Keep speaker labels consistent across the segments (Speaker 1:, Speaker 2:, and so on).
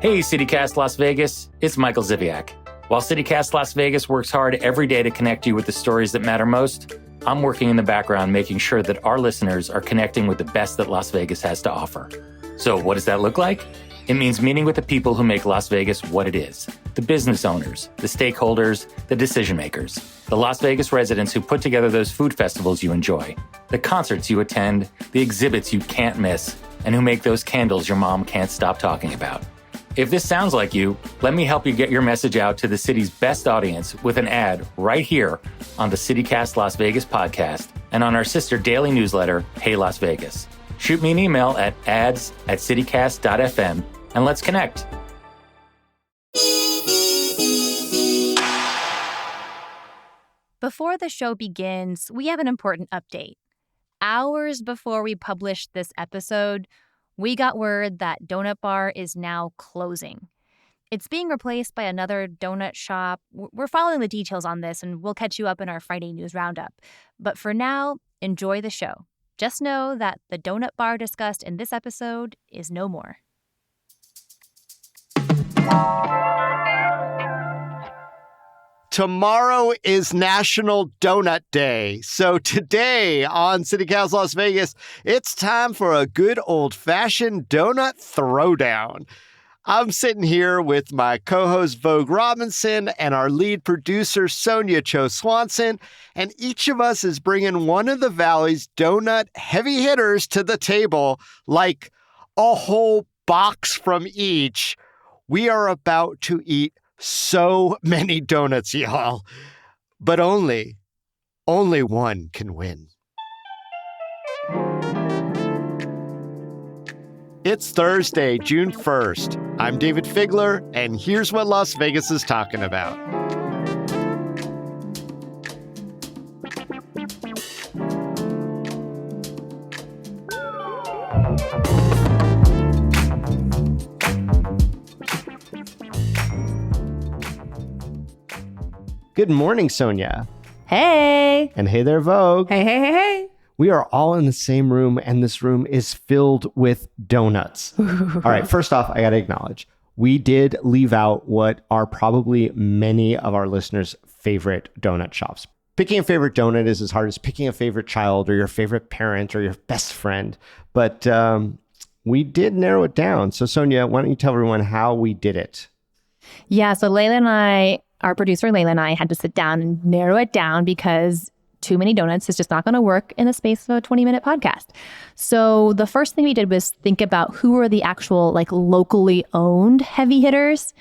Speaker 1: Hey, CityCast Las Vegas, it's Michael Ziviak. While CityCast Las Vegas works hard every day to connect you with the stories that matter most, I'm working in the background making sure that our listeners are connecting with the best that Las Vegas has to offer. So what does that look like? It means meeting with the people who make Las Vegas what it is. The business owners, the stakeholders, the decision makers, the Las Vegas residents who put together those food festivals you enjoy, the concerts you attend, the exhibits you can't miss, and who make those candles your mom can't stop talking about. If this sounds like you, let me help you get your message out to the city's best audience with an ad right here on the CityCast Las Vegas podcast and on our sister daily newsletter, Hey Las Vegas. Shoot me an email at ads@citycast.fm and let's connect.
Speaker 2: Before the show begins, we have an important update. Hours before we published this episode, we got word that Donut Bar is now closing. It's being replaced by another donut shop. We're following the details on this, and we'll catch you up in our Friday news roundup. But for now, enjoy the show. Just know that the donut bar discussed in this episode is no more.
Speaker 3: Tomorrow is National Donut Day. So today on CityCast Las Vegas, it's time for a good old-fashioned donut throwdown. I'm sitting here with my co-host Vogue Robinson and our lead producer Sonia Cho Swanson, and each of us is bringing one of the Valley's donut heavy hitters to the table, like a whole box from each. We are about to eat so many donuts, y'all, but only one can win. It's Thursday, June 1st. I'm David Figler, and here's what Las Vegas is talking about. Good morning, Sonia.
Speaker 4: Hey.
Speaker 3: And hey there, Vogue.
Speaker 4: Hey.
Speaker 3: We are all in the same room, and this room is filled with donuts. All right, first off, I got to acknowledge, we did leave out what are probably many of our listeners' favorite donut shops. Picking a favorite donut is as hard as picking a favorite child or your favorite parent or your best friend. But we did narrow it down. So, Sonia, why don't you tell everyone how we did it?
Speaker 2: Yeah, so Layla and I, our producer Layla and I, had to sit down and narrow it down because too many donuts is just not going to work in the space of a 20-minute podcast. So the first thing we did was think about who are the actual locally owned heavy hitters.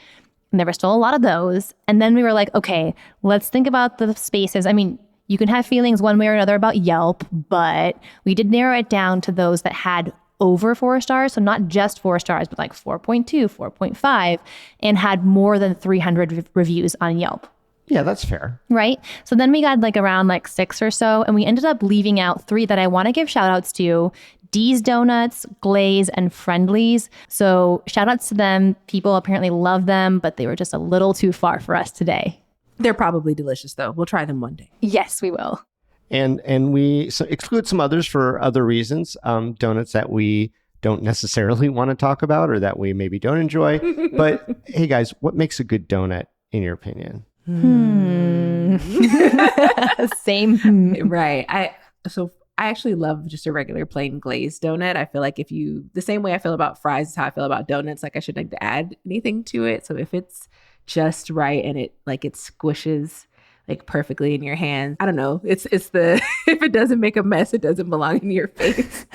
Speaker 2: And there were still a lot of those. And then we were like, okay, let's think about the spaces. I mean, you can have feelings one way or another about Yelp, but we did narrow it down to those that had over 4 stars. So not just 4 stars, but 4.2, 4.5, and had more than 300 reviews on Yelp.
Speaker 3: Yeah, that's fair.
Speaker 2: Right? So then we got around 6 or so, and we ended up leaving out 3 that I want to give shout outs to: D's Donuts, Glaze, and Friendly's. So shout outs to them. People apparently love them, but they were just a little too far for us today.
Speaker 4: They're probably delicious, though. We'll try them one day.
Speaker 2: Yes, we will.
Speaker 3: And we exclude some others for other reasons, donuts that we don't necessarily want to talk about or that we maybe don't enjoy. But hey, guys, what makes a good donut, in your opinion?
Speaker 2: Same.
Speaker 4: Right. I actually love just a regular plain glazed donut. I feel like the same way I feel about fries is how I feel about donuts. I shouldn't have to add anything to it. So if it's just right and it squishes perfectly in your hands, I don't know. It's the if it doesn't make a mess, it doesn't belong in your face.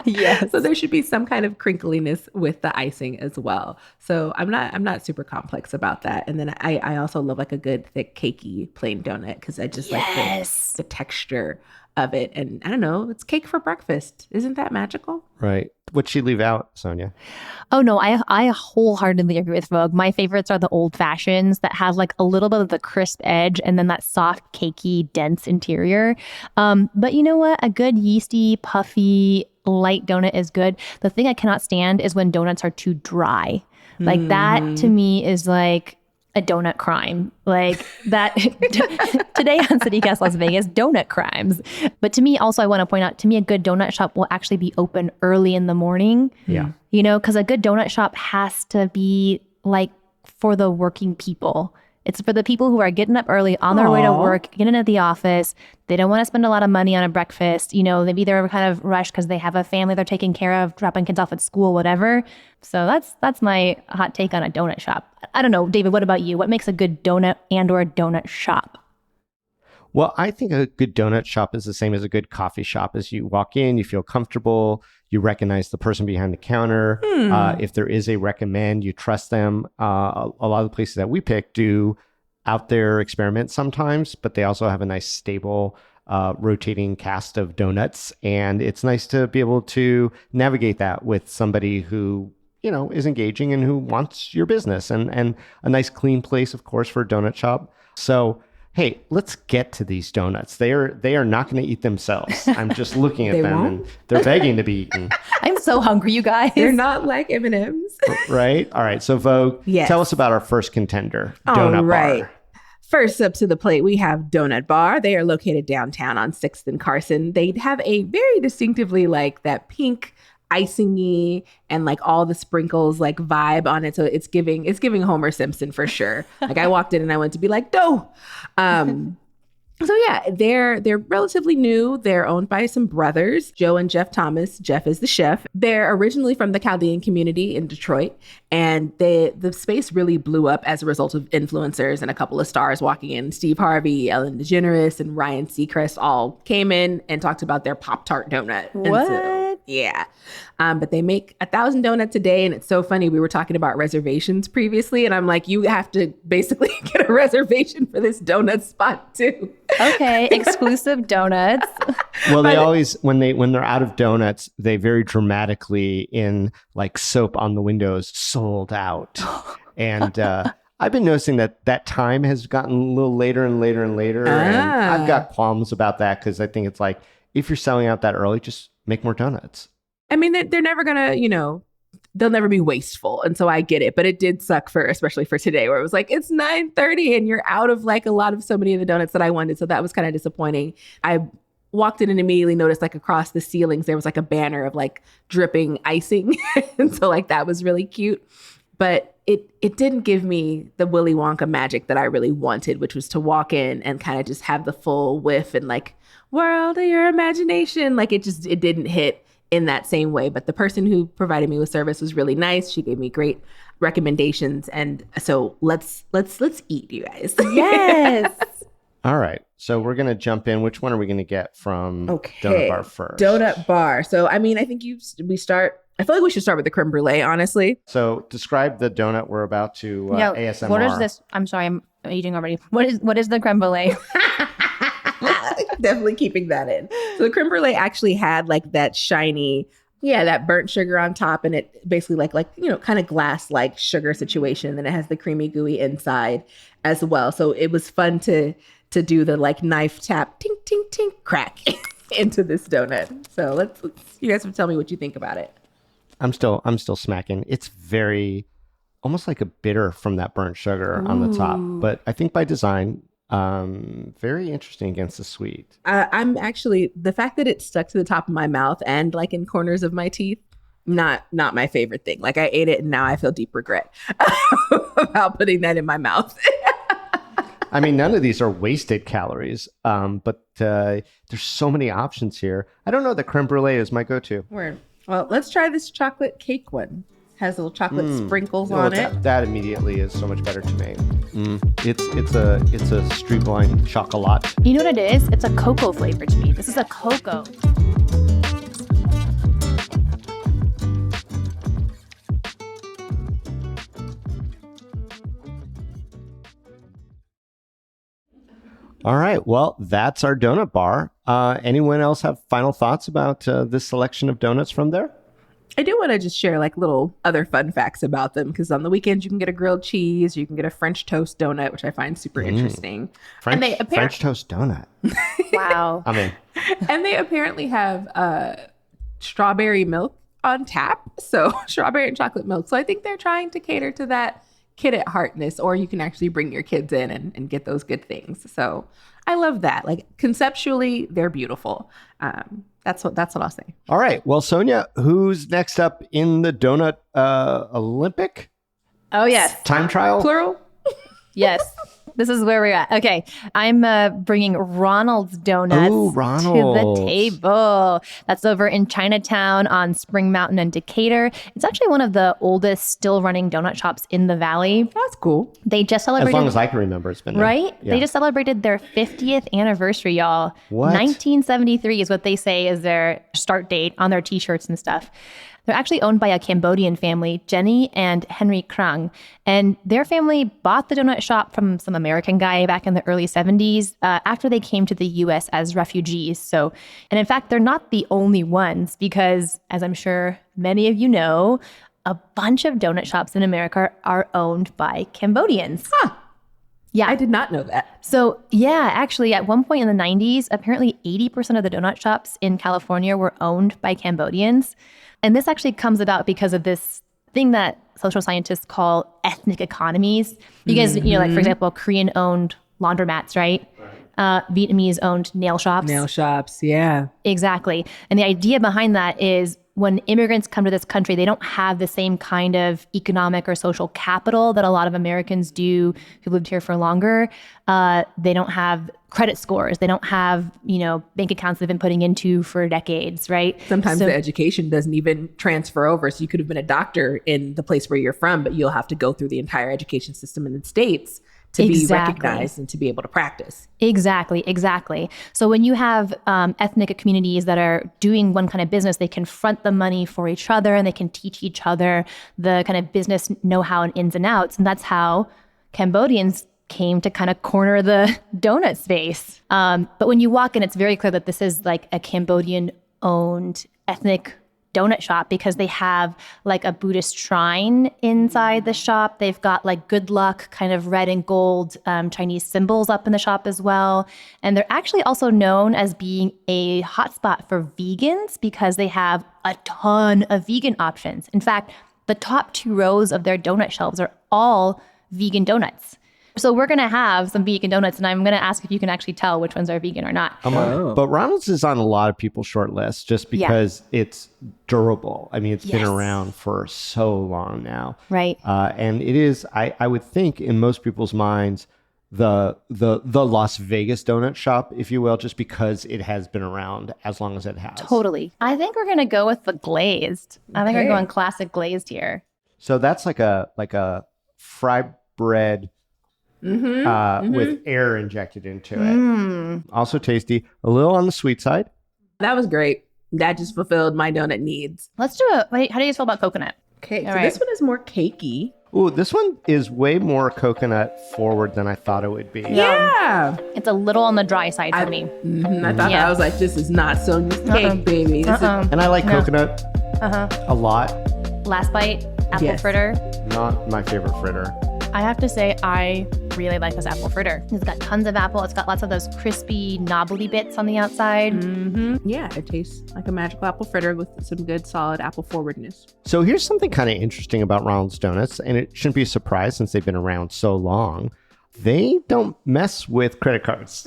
Speaker 2: Yes.
Speaker 4: So there should be some kind of crinkliness with the icing as well. So I'm not super complex about that. And then I also love a good thick cakey plain donut because I just like the texture of it. And I don't know, it's cake for breakfast. Isn't that magical?
Speaker 3: Right. What'd she leave out, Sonia?
Speaker 2: Oh, no, I wholeheartedly agree with Vogue. My favorites are the old fashions that have a little bit of the crisp edge and then that soft, cakey, dense interior. But you know what? A good yeasty, puffy, light donut is good. The thing I cannot stand is when donuts are too dry. That to me is a donut crime. Like that today on CityCast Las Vegas, donut crimes. But to me, also, I want to point out, to me, a good donut shop will actually be open early in the morning.
Speaker 3: Yeah.
Speaker 2: You know, because a good donut shop has to be like for the working people. It's for the people who are getting up early on their way to work, getting into the office. They don't want to spend a lot of money on a breakfast. You know, maybe they're kind of rushed because they have a family they're taking care of, dropping kids off at school, whatever. So that's my hot take on a donut shop. I don't know, David, what about you? What makes a good donut and or a donut shop?
Speaker 3: Well, I think a good donut shop is the same as a good coffee shop. As you walk in, you feel comfortable, you recognize the person behind the counter. If there is a recommend, you trust them. A lot of the places that we pick do out there experiments sometimes, but they also have a nice stable rotating cast of donuts. And it's nice to be able to navigate that with somebody who, you know, is engaging and who wants your business, and a nice clean place, of course, for a donut shop. So hey, let's get to these donuts. They are not going to eat themselves. I'm just looking at them and they're begging to be eaten.
Speaker 2: I'm so hungry, you guys.
Speaker 4: They're not like M&Ms.
Speaker 3: Right? All right. So Vogue, tell us about our first contender, Donut Bar.
Speaker 4: First up to the plate, we have Donut Bar. They are located downtown on 6th and Carson. They have a very distinctively like that pink icing-y and like all the sprinkles like vibe on it. So it's giving Homer Simpson for sure. Like I walked in and I went to be like, dough. So yeah, they're relatively new. They're owned by some brothers, Joe and Jeff Thomas. Jeff is the chef. They're originally from the Chaldean community in Detroit, and the space really blew up as a result of influencers and a couple of stars walking in. Steve Harvey, Ellen DeGeneres, and Ryan Seacrest all came in and talked about their Pop-Tart donut.
Speaker 2: What?
Speaker 4: Yeah. But they make 1,000 donuts a day. And it's so funny. We were talking about reservations previously. And I'm like, you have to basically get a reservation for this donut spot too.
Speaker 2: Okay. Exclusive donuts.
Speaker 3: Well, they always, when they're out of donuts, they very dramatically in like soap on the windows, sold out. And, I've been noticing that time has gotten a little later and later and later. And I've got qualms about that because I think it's like, if you're selling out that early, just make more donuts.
Speaker 4: I mean, they're never going to, they'll never be wasteful. And so I get it. But it did suck especially for today, where it was like, it's 9:30 and you're out of like so many of the donuts that I wanted. So that was kind of disappointing. I walked in and immediately noticed like across the ceilings, there was like a banner of like dripping icing. And so like that was really cute. But it didn't give me the Willy Wonka magic that I really wanted, which was to walk in and kind of just have the full whiff and like world of your imagination. Like it didn't hit in that same way. But the person who provided me with service was really nice. She gave me great recommendations. And so let's eat, you guys.
Speaker 2: Yes.
Speaker 3: All right. So we're going to jump in. Which one are we going to get from Donut Bar first?
Speaker 4: Donut Bar. So, I mean, I think I feel like we should start with the creme brulee, honestly.
Speaker 3: So describe the donut we're about to ASMR.
Speaker 2: What is this? I'm sorry, I'm eating already. What is the creme brulee?
Speaker 4: Definitely keeping that in. So the creme brulee actually had like that shiny, that burnt sugar on top, and it basically like kind of glass-like sugar situation. And then it has the creamy gooey inside as well. So it was fun to do the like knife tap, tink, tink, tink, crack into this donut. So let's you guys tell me what you think about it.
Speaker 3: I'm still smacking. It's very almost like a bitter from that burnt sugar on the top, but I think by design, very interesting against the sweet.
Speaker 4: I'm actually, the fact that it stuck to the top of my mouth and like in corners of my teeth, not my favorite thing. Like I ate it and now I feel deep regret about putting that in my mouth.
Speaker 3: I mean, none of these are wasted calories, but there's so many options here. I don't know that creme brulee is my go-to.
Speaker 4: Word. Well, let's try this chocolate cake one. Has little chocolate sprinkles on it.
Speaker 3: That immediately is so much better to me. It's a streamlined chocolate.
Speaker 2: You know what it is? It's a cocoa flavor to me. This is a cocoa.
Speaker 3: All right. Well, that's our donut bar. Anyone else have final thoughts about this selection of donuts from there?
Speaker 4: I do want to just share like little other fun facts about them, because on the weekends you can get a grilled cheese, you can get a French toast donut, which I find super interesting.
Speaker 3: French toast donut.
Speaker 2: Wow.
Speaker 3: I mean,
Speaker 4: and they apparently have strawberry milk on tap, so strawberry and chocolate milk. So I think they're trying to cater to that kid at heartness, or you can actually bring your kids in and get those good things. So I love that. Like conceptually, they're beautiful. That's what I'll say.
Speaker 3: All right. Well, Sonia, who's next up in the donut Olympic?
Speaker 2: Oh, yes.
Speaker 3: Time trial?
Speaker 4: Plural?
Speaker 2: Yes. This is where we're at. Okay. I'm bringing Ronald's Donuts to the table. That's over in Chinatown on Spring Mountain and Decatur. It's actually one of the oldest still running donut shops in the valley.
Speaker 4: That's cool.
Speaker 2: They just celebrated.
Speaker 3: As long as I can remember, it's been there.
Speaker 2: Right?
Speaker 3: Yeah.
Speaker 2: They just celebrated their 50th anniversary, y'all.
Speaker 3: What?
Speaker 2: 1973 is what they say is their start date on their t-shirts and stuff. They're actually owned by a Cambodian family, Jenny and Henry Krung. And their family bought the donut shop from some American guy back in the early 70s after they came to the U.S. as refugees. So, and in fact, they're not the only ones because, as I'm sure many of you know, a bunch of donut shops in America are owned by Cambodians.
Speaker 4: Huh.
Speaker 2: Yeah.
Speaker 4: I did not know that.
Speaker 2: So, yeah, actually, at one point in the 90s, apparently 80% of the donut shops in California were owned by Cambodians. And this actually comes about because of this thing that social scientists call ethnic economies. You guys, like, for example, Korean-owned laundromats, right? Vietnamese-owned nail shops.
Speaker 4: Nail shops, yeah.
Speaker 2: Exactly. And the idea behind that is when immigrants come to this country, they don't have the same kind of economic or social capital that a lot of Americans do who lived here for longer. They don't have credit scores. They don't have, bank accounts they've been putting into for decades, right?
Speaker 4: Sometimes the education doesn't even transfer over. So you could have been a doctor in the place where you're from, but you'll have to go through the entire education system in the States to be recognized and to be able to practice. Exactly.
Speaker 2: So when you have ethnic communities that are doing one kind of business, they can front the money for each other and they can teach each other the kind of business know-how and ins and outs. And that's how Cambodians came to kind of corner the donut space. But when you walk in, it's very clear that this is like a Cambodian-owned ethnic donut shop because they have like a Buddhist shrine inside the shop. They've got like good luck kind of red and gold Chinese symbols up in the shop as well. And they're actually also known as being a hotspot for vegans because they have a ton of vegan options. In fact, the top 2 rows of their donut shelves are all vegan donuts. So we're going to have some vegan donuts, and I'm going to ask if you can actually tell which ones are vegan or not.
Speaker 3: But Ronald's is on a lot of people's short list just because it's durable. I mean, it's been around for so long now.
Speaker 2: Right.
Speaker 3: And it is, I would think, in most people's minds, the Las Vegas donut shop, if you will, just because it has been around as long as it has.
Speaker 2: Totally. I think we're going to go with the glazed. I think we're going classic glazed here.
Speaker 3: So that's like a fry bread with air injected into it. Also tasty. A little on the sweet side.
Speaker 4: That was great. That just fulfilled my donut needs.
Speaker 2: Let's do it. Wait, how do you feel about coconut?
Speaker 4: Okay, so this one is more cakey.
Speaker 3: Ooh, this one is way more coconut forward than I thought it would be.
Speaker 4: Yeah.
Speaker 2: It's a little on the dry side for me.
Speaker 4: I thought I was like, this is not Sonia's cake, baby. This is,
Speaker 3: and I like coconut a lot.
Speaker 2: Last bite, apple fritter.
Speaker 3: Not my favorite fritter.
Speaker 2: I have to say, I really like this apple fritter. It's got tons of apple. It's got lots of those crispy, knobbly bits on the outside.
Speaker 4: Yeah, it tastes like a magical apple fritter with some good, solid apple forwardness.
Speaker 3: So here's something kind of interesting about Ronald's Donuts, and it shouldn't be a surprise since they've been around so long. They don't mess with credit cards.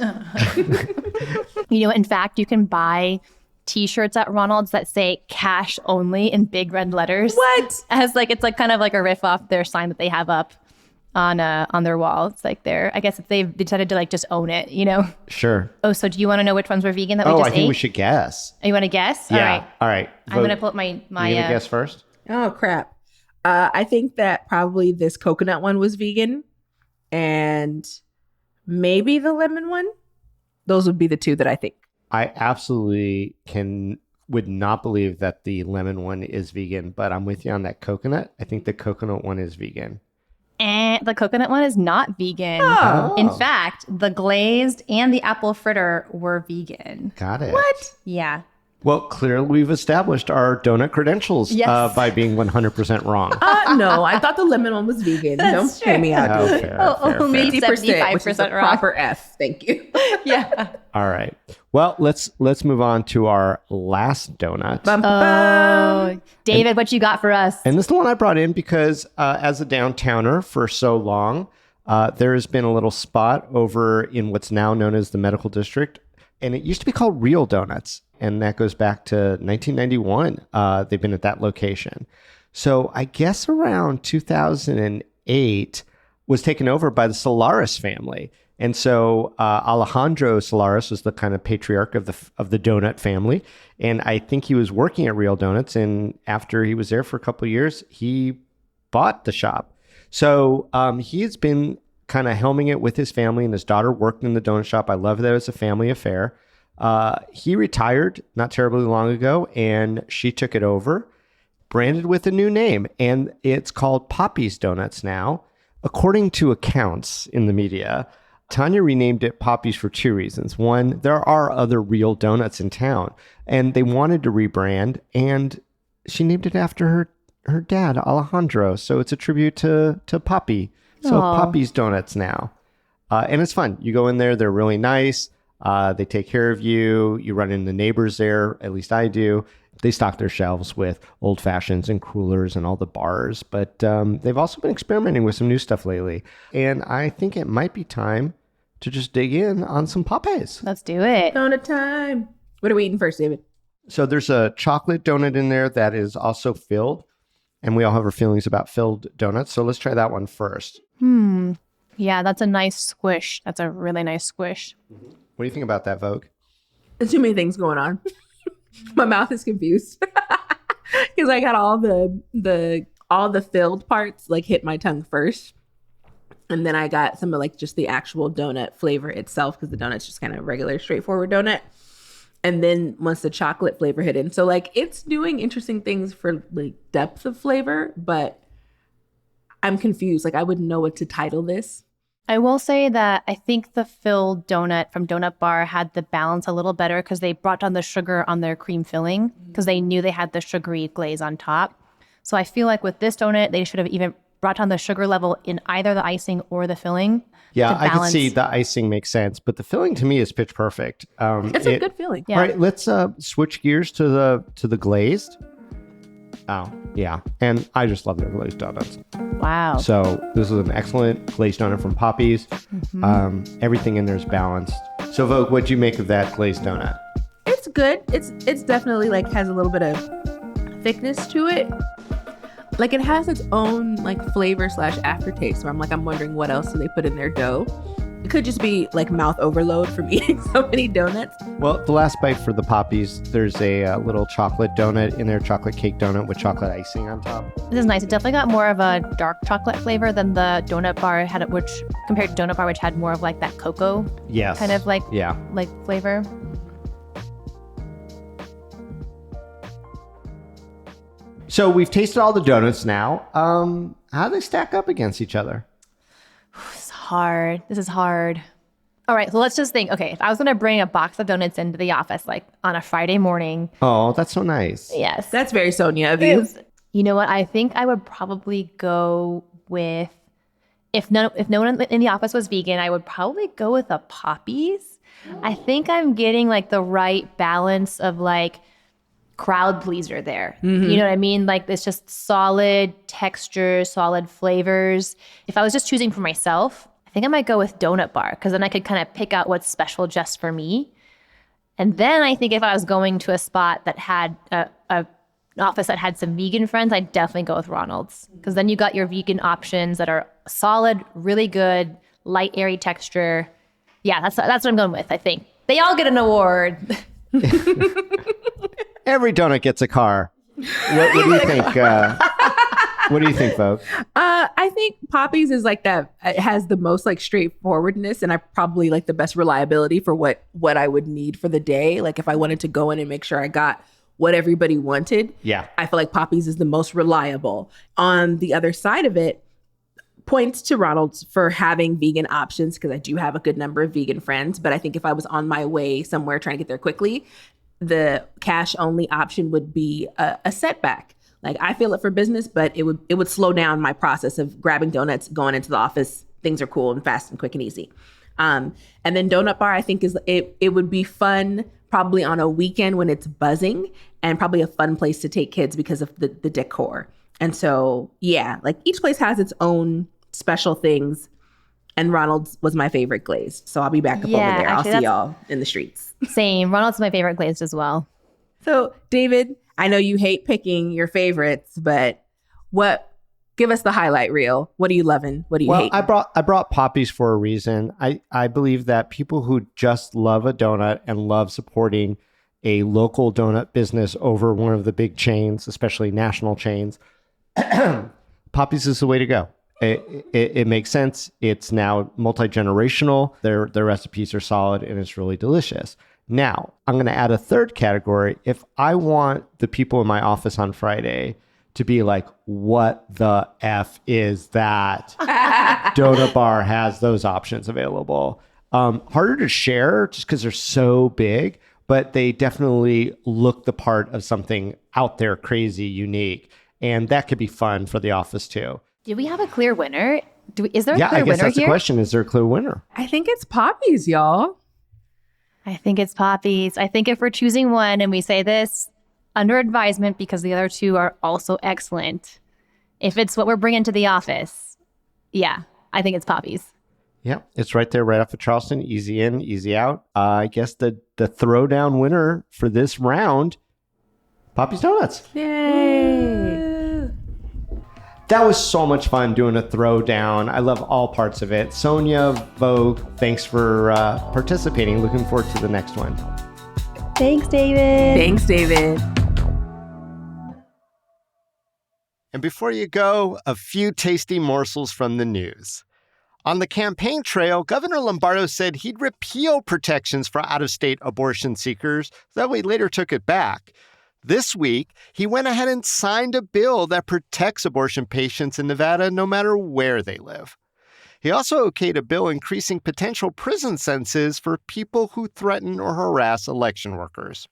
Speaker 2: In fact, you can buy T-shirts at Ronald's that say cash only in big red letters.
Speaker 4: What?
Speaker 2: It's like kind of like a riff off their sign that they have up on their wall. It's like I guess if they've decided to like just own it,
Speaker 3: Sure.
Speaker 2: Oh, so do you want to know which ones were vegan that we just ate?
Speaker 3: I think we should guess.
Speaker 2: Oh, you want to guess?
Speaker 3: Yeah. All right.
Speaker 2: I'm going to pull up my
Speaker 3: You gonna guess first?
Speaker 4: Oh, crap. I think that probably this coconut one was vegan and maybe the lemon one. Those would be the 2 that I think.
Speaker 3: I absolutely would not believe that the lemon one is vegan, but I'm with you on that coconut. I think the coconut one is vegan.
Speaker 2: And the coconut one is not vegan.
Speaker 3: Oh.
Speaker 2: In fact, the glazed and the apple fritter were vegan.
Speaker 3: Got it.
Speaker 4: What?
Speaker 2: Yeah.
Speaker 3: Well, clearly we've established our donut credentials
Speaker 2: Yes.
Speaker 3: by being 100% wrong.
Speaker 4: No, I thought the lemon one was vegan. Don't pay me out.
Speaker 3: Oh, fair.
Speaker 2: Only
Speaker 4: 50%, which is the
Speaker 2: 75% wrong.
Speaker 4: proper F. Thank you.
Speaker 2: Yeah.
Speaker 3: All right. Well, let's move on to our last donut.
Speaker 4: Bum, bum, bum.
Speaker 2: Oh, David, what you got for us?
Speaker 3: And this is the one I brought in because as a downtowner for so long, there has been a little spot over in what's now known as the Medical District. And it used to be called Real Donuts. And that goes back to 1991. They've been at that location. So I guess around 2008 was taken over by the Solaris family. And so Alejandro Solaris was the kind of patriarch of the donut family. And I think he was working at Real Donuts. And after he was there for a couple of years, he bought the shop. So he has been kind of helming it with his family, and his daughter worked in the donut shop. I love that it's a family affair. He retired not terribly long ago, and she took it over, branded with a new name, and it's called Poppy's Donuts now. According to accounts in the media, Tanya renamed it Poppy's for two reasons. One, there are other Real Donuts in town, and they wanted to rebrand, and she named it after her dad, Alejandro. So it's a tribute to Poppy. So
Speaker 2: Aww.
Speaker 3: Poppy's Donuts now. And it's fun. You go in there, they're really nice. They take care of you. You run into neighbors there, at least I do. They stock their shelves with old fashions and crullers and all the bars. But they've also been experimenting with some new stuff lately. And I think it might be time to just dig in on some Popeyes.
Speaker 2: Let's do it.
Speaker 4: Donut time. What are we eating first, David?
Speaker 3: So there's a chocolate donut in there that is also filled. And we all have our feelings about filled donuts. So let's try that one first.
Speaker 2: Yeah, that's a nice squish. That's a really nice squish.
Speaker 3: What do you think about that, Vogue?
Speaker 4: There's too many things going on. My mouth is confused because I got all the filled parts like hit my tongue first, and then I got some of like just the actual donut flavor itself because the donut's just kind of regular, straightforward donut. And then once the chocolate flavor hit in, so like it's doing interesting things for like depth of flavor, but I'm confused. Like I wouldn't know what to title this.
Speaker 2: I will say that I think the filled donut from Donut Bar had the balance a little better because they brought down the sugar on their cream filling because they knew they had the sugary glaze on top. So I feel like with this donut, they should have even brought down the sugar level in either the icing or the filling.
Speaker 3: Yeah, I can see the icing makes sense, but the filling to me is pitch perfect.
Speaker 4: It's a good feeling.
Speaker 2: Yeah.
Speaker 3: All right, let's switch gears to the glazed. Oh, yeah. And I just love their glazed donuts.
Speaker 2: Wow.
Speaker 3: So this is an excellent glazed donut from Poppy's. Everything in there is balanced. So Vogue, what'd you make of that glazed donut?
Speaker 4: It's good. It's definitely like has a little bit of thickness to it. Like it has its own like flavor / aftertaste where I'm wondering what else do they put in their dough. It could just be like mouth overload from eating so many donuts.
Speaker 3: Well, the last bite for the Poppy's, there's a little chocolate donut in there, chocolate cake donut with chocolate icing on top.
Speaker 2: This is nice. It definitely got more of a dark chocolate flavor than the Donut Bar had, which compared to Donut Bar, which had more of like that cocoa kind of like flavor.
Speaker 3: So we've tasted all the donuts now. How do they stack up against each other?
Speaker 2: This is hard. All right, so let's just think. Okay, if I was going to bring a box of donuts into the office like on a Friday morning.
Speaker 3: Oh, that's so nice.
Speaker 2: Yes.
Speaker 4: That's very Sonia of you.
Speaker 2: You know what? I think I would probably go with, if no one in the office was vegan, I would probably go with a Poppy's. I think I'm getting like the right balance of like crowd pleaser there. You know what I mean? Like it's just solid texture, solid flavors. If I was just choosing for myself, I think I might go with Donut Bar because then I could kind of pick out what's special just for me. And then I think if I was going to a spot that had an office that had some vegan friends, I'd definitely go with Ronald's because then you got your vegan options that are solid, really good, light, airy texture. Yeah, that's what I'm going with, I think. They all get an award.
Speaker 3: Every donut gets a car. What do you think? What do you think, Vogue?
Speaker 4: I think Poppy's is like that. It has the most like straightforwardness, and I probably like the best reliability for what I would need for the day. Like if I wanted to go in and make sure I got what everybody wanted.
Speaker 3: Yeah,
Speaker 4: I feel like Poppy's is the most reliable. On the other side of it, points to Ronald's for having vegan options because I do have a good number of vegan friends. But I think if I was on my way somewhere trying to get there quickly, the cash only option would be a setback. Like, I feel it for business, but it would slow down my process of grabbing donuts, going into the office. Things are cool and fast and quick and easy. And then Donut Bar, I think it would be fun probably on a weekend when it's buzzing, and probably a fun place to take kids because of the decor. And so, yeah, like each place has its own special things. And Ronald's was my favorite glazed. So I'll be back up over there. Actually, I'll see y'all in the streets.
Speaker 2: Same. Ronald's my favorite glazed as well.
Speaker 4: So, David, I know you hate picking your favorites, but give us the highlight reel. What are you loving? What do you hate?
Speaker 3: I brought Poppy's for a reason. I believe that people who just love a donut and love supporting a local donut business over one of the big chains, especially national chains, Poppy's is the way to go. It makes sense. It's now multi-generational. Their recipes are solid and it's really delicious. Now, I'm going to add a third category. If I want the people in my office on Friday to be like, what the F is that? Donut Bar has those options available. Harder to share just because they're so big, but they definitely look the part of something out there, crazy, unique. And that could be fun for the office too.
Speaker 2: Do we have a clear winner? Is there a clear winner here?
Speaker 3: Yeah, I guess that's the question. Is there a clear winner?
Speaker 4: I think it's Poppy's, y'all.
Speaker 2: I think it's Poppy's. I think if we're choosing one, and we say this under advisement because the other two are also excellent, if it's what we're bringing to the office, yeah, I think it's Poppy's.
Speaker 3: Yeah, it's right there, right off of Charleston. Easy in, easy out. I guess the Throwdown winner for this round, Poppy's Donuts.
Speaker 4: Yay!
Speaker 3: That was so much fun doing a Throwdown. I love all parts of it. Sonia, Vogue, thanks for participating. Looking forward to the next one.
Speaker 2: Thanks, David.
Speaker 4: Thanks, David.
Speaker 3: And before you go, a few tasty morsels from the news. On the campaign trail, Governor Lombardo said he'd repeal protections for out-of-state abortion seekers, though he later took it back. This week, he went ahead and signed a bill that protects abortion patients in Nevada no matter where they live. He also okayed a bill increasing potential prison sentences for people who threaten or harass election workers.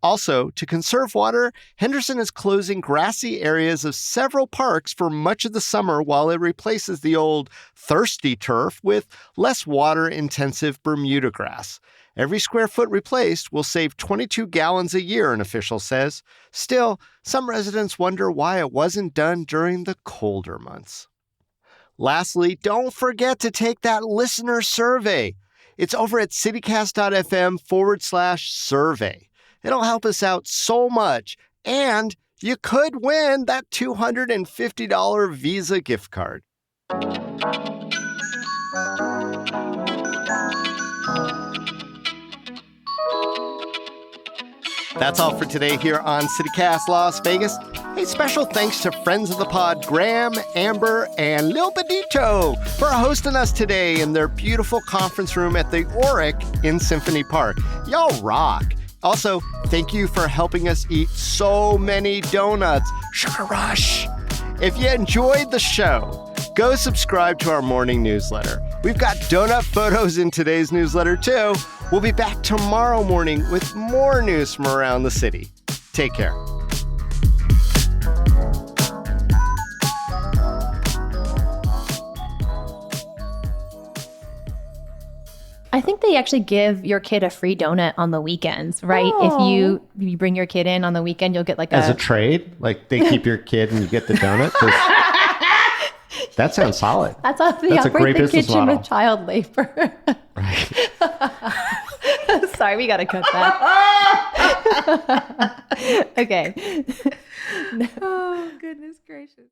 Speaker 3: Also, to conserve water, Henderson is closing grassy areas of several parks for much of the summer while it replaces the old thirsty turf with less water-intensive Bermuda grass. Every square foot replaced will save 22 gallons a year, an official says. Still, some residents wonder why it wasn't done during the colder months. Lastly, don't forget to take that listener survey. It's over at citycast.fm/survey. It'll help us out so much, and you could win that $250 Visa gift card. That's all for today here on CityCast Las Vegas. Hey, special thanks to friends of the pod, Graham, Amber, and Lil Benito for hosting us today in their beautiful conference room at the Oric in Symphony Park. Y'all rock. Also, thank you for helping us eat so many donuts. Sugar rush. If you enjoyed the show, go subscribe to our morning newsletter. We've got donut photos in today's newsletter, too. We'll be back tomorrow morning with more news from around the city. Take care.
Speaker 2: I think they actually give your kid a free donut on the weekends, right?
Speaker 4: Oh.
Speaker 2: If you bring your kid in on the weekend, you'll get like
Speaker 3: As a trade? Like they keep your kid and you get the donut? That sounds solid.
Speaker 2: That's how they
Speaker 3: That's a
Speaker 2: operate
Speaker 3: great
Speaker 2: the
Speaker 3: business
Speaker 2: kitchen
Speaker 3: model.
Speaker 2: with child labor.
Speaker 3: Right.
Speaker 2: Sorry, we got to cut that. Okay.
Speaker 4: Oh, goodness gracious.